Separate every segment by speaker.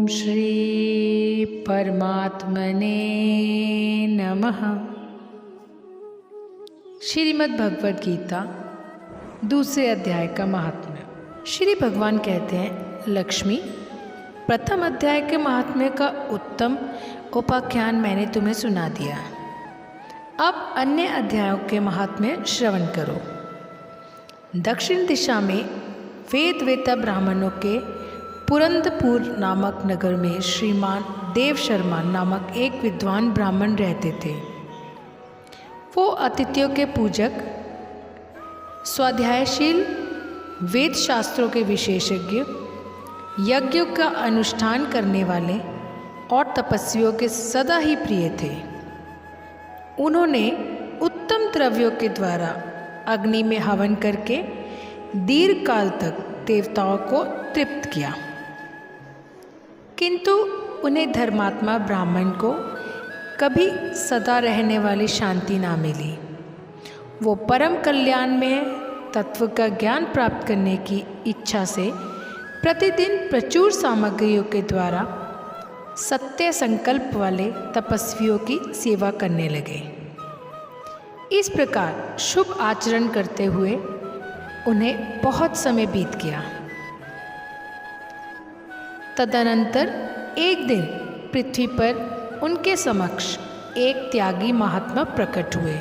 Speaker 1: श्री परमात्मने नमः। श्रीमद् भगवद गीता दूसरे अध्याय का महात्म्य। श्री भगवान कहते हैं, लक्ष्मी, प्रथम अध्याय के महात्म्य का उत्तम उपाख्यान मैंने तुम्हें सुना दिया। अब अन्य अध्यायों के महात्म्य श्रवण करो। दक्षिण दिशा में वेद वेता ब्राह्मणों के पुरंदपुर नामक नगर में श्रीमान देव शर्मा नामक एक विद्वान ब्राह्मण रहते थे। वो अतिथियों के पूजक, स्वाध्यायशील, वेद शास्त्रों के विशेषज्ञ, यज्ञों का अनुष्ठान करने वाले और तपस्वियों के सदा ही प्रिय थे। उन्होंने उत्तम द्रव्यों के द्वारा अग्नि में हवन करके दीर्घ काल तक देवताओं को तृप्त किया, किंतु उन्हें धर्मात्मा ब्राह्मण को कभी सदा रहने वाली शांति ना मिली। वो परम कल्याण में तत्व का ज्ञान प्राप्त करने की इच्छा से प्रतिदिन प्रचुर सामग्रियों के द्वारा सत्य संकल्प वाले तपस्वियों की सेवा करने लगे। इस प्रकार शुभ आचरण करते हुए उन्हें बहुत समय बीत गया। तदनंतर एक दिन पृथ्वी पर उनके समक्ष एक त्यागी महात्मा प्रकट हुए।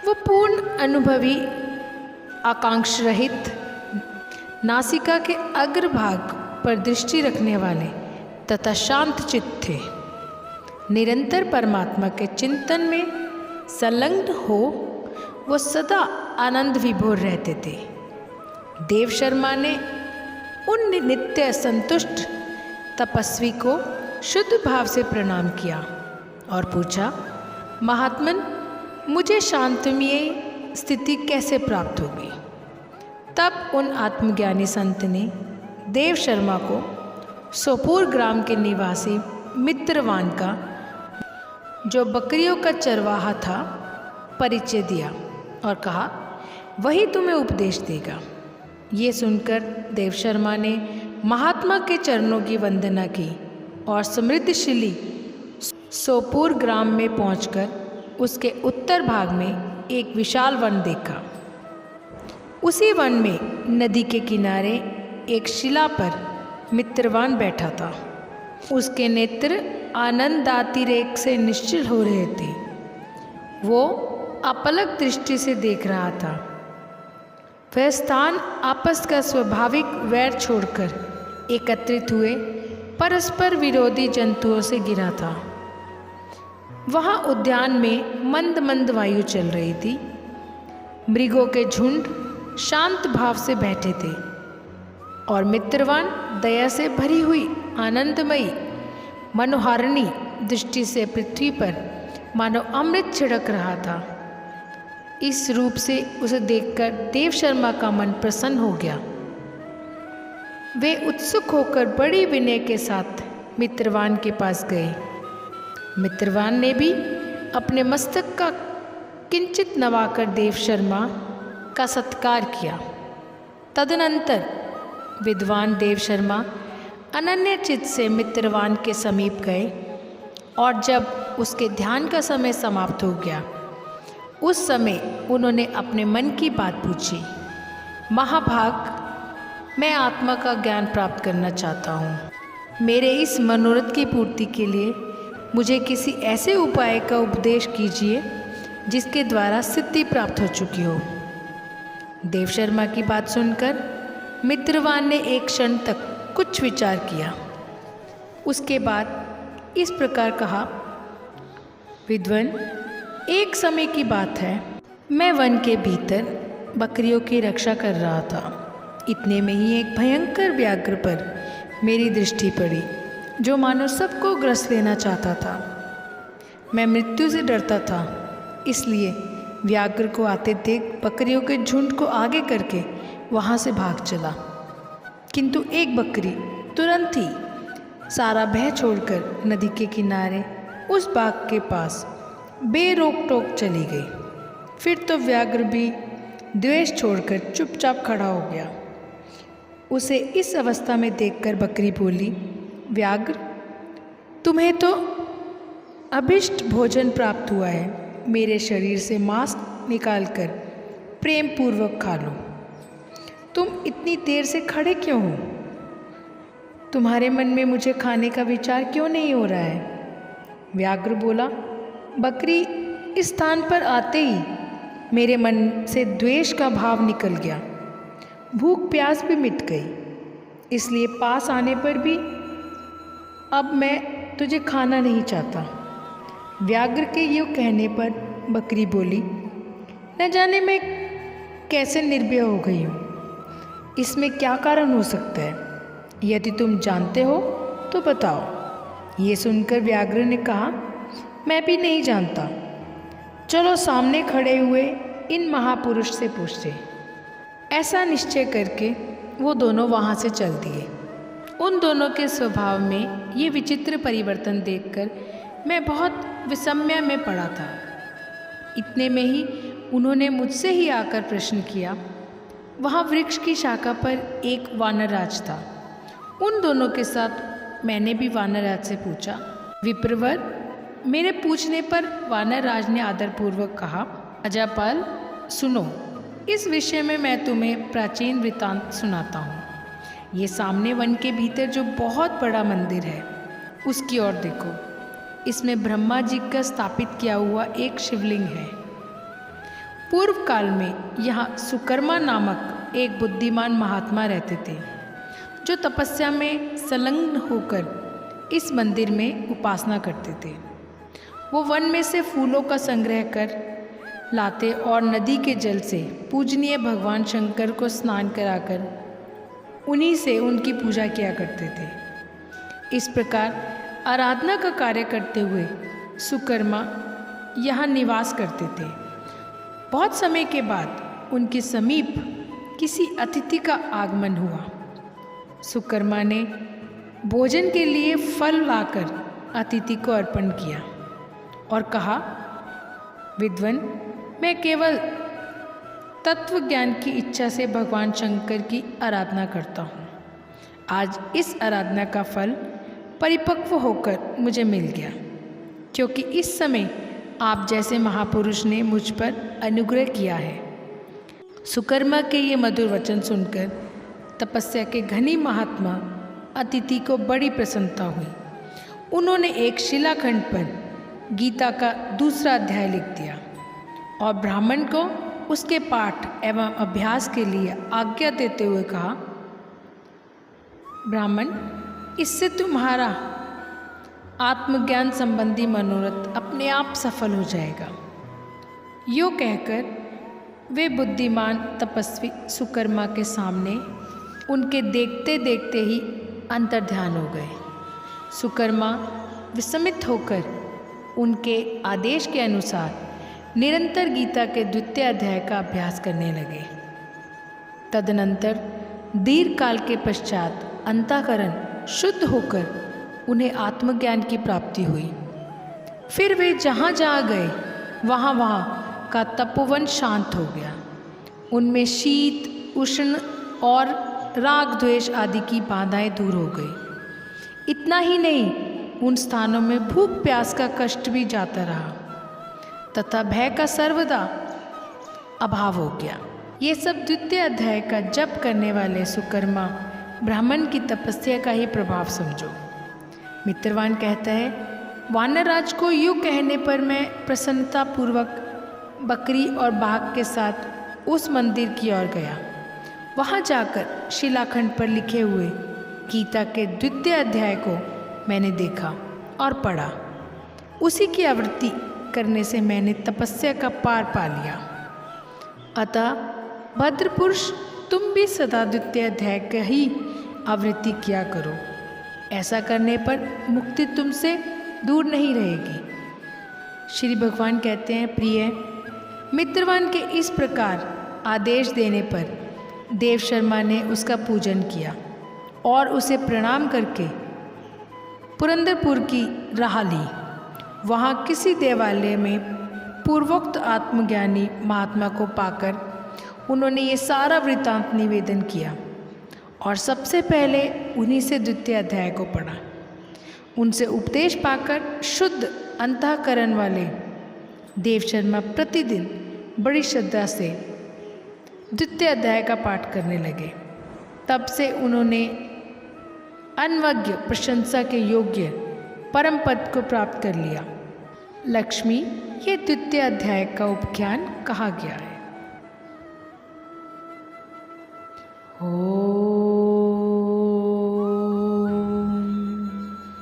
Speaker 1: वो पूर्ण अनुभवी, आकांक्ष रहित, नासिका के अग्रभाग पर दृष्टि रखने वाले तथा शांत चित्त थे। निरंतर परमात्मा के चिंतन में संलग्न हो वो सदा आनंद विभोर रहते थे। देव शर्मा ने उन नित्य संतुष्ट तपस्वी को शुद्ध भाव से प्रणाम किया और पूछा, महात्मन, मुझे शांतमयी स्थिति कैसे प्राप्त होगी? तब उन आत्मज्ञानी संत ने देव शर्मा को सोपुर ग्राम के निवासी मित्रवान का, जो बकरियों का चरवाहा था, परिचय दिया और कहा, वही तुम्हें उपदेश देगा। ये सुनकर देव शर्मा ने महात्मा के चरणों की वंदना की और समृद्धशाली सोपुर ग्राम में पहुंचकर उसके उत्तर भाग में एक विशाल वन देखा। उसी वन में नदी के किनारे एक शिला पर मित्रवान बैठा था। उसके नेत्र आनंदातिरेक से निश्चल हो रहे थे। वो अपलक दृष्टि से देख रहा था। वह स्थान आपस का स्वाभाविक वैर छोड़कर एकत्रित हुए परस्पर विरोधी जंतुओं से घिरा था। वहाँ उद्यान में मंद मंद वायु चल रही थी। मृगों के झुंड शांत भाव से बैठे थे और मित्रवान दया से भरी हुई आनंदमयी मनोहारिणी दृष्टि से पृथ्वी पर मानो अमृत छिड़क रहा था। इस रूप से उसे देखकर देव शर्मा का मन प्रसन्न हो गया। वे उत्सुक होकर बड़ी विनय के साथ मित्रवान के पास गए। मित्रवान ने भी अपने मस्तक का किंचित नवाकर देव शर्मा का सत्कार किया। तदनंतर विद्वान देव शर्मा अनन्य चित्त से मित्रवान के समीप गए और जब उसके ध्यान का समय समाप्त हो गया, उस समय उन्होंने अपने मन की बात पूछी। महाभाग, मैं आत्मा का ज्ञान प्राप्त करना चाहता हूँ। मेरे इस मनोरथ की पूर्ति के लिए मुझे किसी ऐसे उपाय का उपदेश कीजिए जिसके द्वारा सिद्धि प्राप्त हो चुकी हो। देव शर्मा की बात सुनकर मित्रवान ने एक क्षण तक कुछ विचार किया। उसके बाद इस प्रकार कहा, विद्वान, एक समय की बात है, मैं वन के भीतर बकरियों की रक्षा कर रहा था। इतने में ही एक भयंकर व्याघ्र पर मेरी दृष्टि पड़ी, जो मानो सबको ग्रस लेना चाहता था। मैं मृत्यु से डरता था, इसलिए व्याघ्र को आते देख बकरियों के झुंड को आगे करके वहाँ से भाग चला। किंतु एक बकरी तुरंत ही सारा भय छोड़कर नदी के किनारे उस बाग के पास बेरोक टोक चली गई। फिर तो व्याघ्र भी द्वेष छोड़कर चुपचाप खड़ा हो गया। उसे इस अवस्था में देखकर बकरी बोली, व्याघ्र, तुम्हें तो अभिष्ट भोजन प्राप्त हुआ है, मेरे शरीर से मांस निकालकर प्रेम पूर्वक खा लो। तुम इतनी देर से खड़े क्यों हो? तुम्हारे मन में मुझे खाने का विचार क्यों नहीं हो रहा है? व्याघ्र बोला, बकरी, इस स्थान पर आते ही मेरे मन से द्वेष का भाव निकल गया, भूख प्यास भी मिट गई, इसलिए पास आने पर भी अब मैं तुझे खाना नहीं चाहता। व्याघ्र के यूँ कहने पर बकरी बोली, न जाने मैं कैसे निर्भय हो गई हूँ, इसमें क्या कारण हो सकता है? यदि तुम जानते हो तो बताओ। ये सुनकर व्याघ्र ने कहा, मैं भी नहीं जानता, चलो सामने खड़े हुए इन महापुरुष से पूछते। ऐसा निश्चय करके वो दोनों वहाँ से चल दिए। उन दोनों के स्वभाव में ये विचित्र परिवर्तन देखकर मैं बहुत विस्मय में पड़ा था। इतने में ही उन्होंने मुझसे ही आकर प्रश्न किया। वहाँ वृक्ष की शाखा पर एक वानरराज था। उन दोनों के साथ मैंने भी वानरराज से पूछा। विप्रवर, मेरे पूछने पर वानरराज ने आदरपूर्वक कहा, अजापाल सुनो, इस विषय में मैं तुम्हें प्राचीन वृत्तांत सुनाता हूँ। ये सामने वन के भीतर जो बहुत बड़ा मंदिर है, उसकी ओर देखो। इसमें ब्रह्मा जी का स्थापित किया हुआ एक शिवलिंग है। पूर्व काल में यहाँ सुकर्मा नामक एक बुद्धिमान महात्मा रहते थे, जो तपस्या में संलग्न होकर इस मंदिर में उपासना करते थे। वो वन में से फूलों का संग्रह कर लाते और नदी के जल से पूजनीय भगवान शंकर को स्नान कराकर उन्हीं से उनकी पूजा किया करते थे। इस प्रकार आराधना का कार्य करते हुए सुकर्मा यहाँ निवास करते थे। बहुत समय के बाद उनके समीप किसी अतिथि का आगमन हुआ। सुकर्मा ने भोजन के लिए फल लाकर अतिथि को अर्पण किया और कहा, विद्वन, मैं केवल तत्व ज्ञान की इच्छा से भगवान शंकर की आराधना करता हूँ। आज इस आराधना का फल परिपक्व होकर मुझे मिल गया, क्योंकि इस समय आप जैसे महापुरुष ने मुझ पर अनुग्रह किया है। सुकर्मा के ये मधुर वचन सुनकर तपस्या के घनी महात्मा अतिथि को बड़ी प्रसन्नता हुई। उन्होंने एक शिलाखंड पर गीता का दूसरा अध्याय लिख दिया और ब्राह्मण को उसके पाठ एवं अभ्यास के लिए आज्ञा देते हुए कहा, ब्राह्मण, इससे तुम्हारा आत्मज्ञान संबंधी मनोरथ अपने आप सफल हो जाएगा। यो कहकर वे बुद्धिमान तपस्वी सुकर्मा के सामने उनके देखते देखते ही अंतर्ध्यान हो गए। सुकर्मा विस्मित होकर उनके आदेश के अनुसार निरंतर गीता के द्वितीय अध्याय का अभ्यास करने लगे। तदनंतर दीर्घ काल के पश्चात अंतःकरण शुद्ध होकर उन्हें आत्मज्ञान की प्राप्ति हुई। फिर वे जहाँ जहाँ गए वहाँ वहाँ का तपोवन शांत हो गया। उनमें शीत, उष्ण और राग द्वेष आदि की बाधाएं दूर हो गई। इतना ही नहीं, उन स्थानों में भूख प्यास का कष्ट भी जाता रहा तथा भय का सर्वदा अभाव हो गया। ये सब द्वितीय अध्याय का जप करने वाले सुकर्मा ब्राह्मण की तपस्या का ही प्रभाव समझो। मित्रवान कहता है, वानरराज को यूँ कहने पर मैं प्रसन्नतापूर्वक बकरी और बाघ के साथ उस मंदिर की ओर गया। वहाँ जाकर शिलाखंड पर लिखे हुए गीता के द्वितीय अध्याय को मैंने देखा और पढ़ा। उसी की आवृत्ति करने से मैंने तपस्या का पार पा लिया। अतः भद्र पुरुष, तुम भी सदा द्वितीय अध्याय का ही आवृत्ति किया करो। ऐसा करने पर मुक्ति तुमसे दूर नहीं रहेगी। श्री भगवान कहते हैं, प्रिय मित्रवान के इस प्रकार आदेश देने पर देव शर्मा ने उसका पूजन किया और उसे प्रणाम करके पुरंदरपुर की राह ली। वहाँ किसी देवालय में पूर्वोक्त आत्मज्ञानी महात्मा को पाकर उन्होंने ये सारा वृत्तांत निवेदन किया और सबसे पहले उन्हीं से द्वितीय अध्याय को पढ़ा। उनसे उपदेश पाकर शुद्ध अंतःकरण वाले देवशर्मा प्रतिदिन बड़ी श्रद्धा से द्वितीय अध्याय का पाठ करने लगे। तब से उन्होंने अनवज्ञ प्रशंसा के योग्य परम पद को प्राप्त कर लिया। लक्ष्मी ये द्वितीय अध्याय का उपख्यान कहा गया है।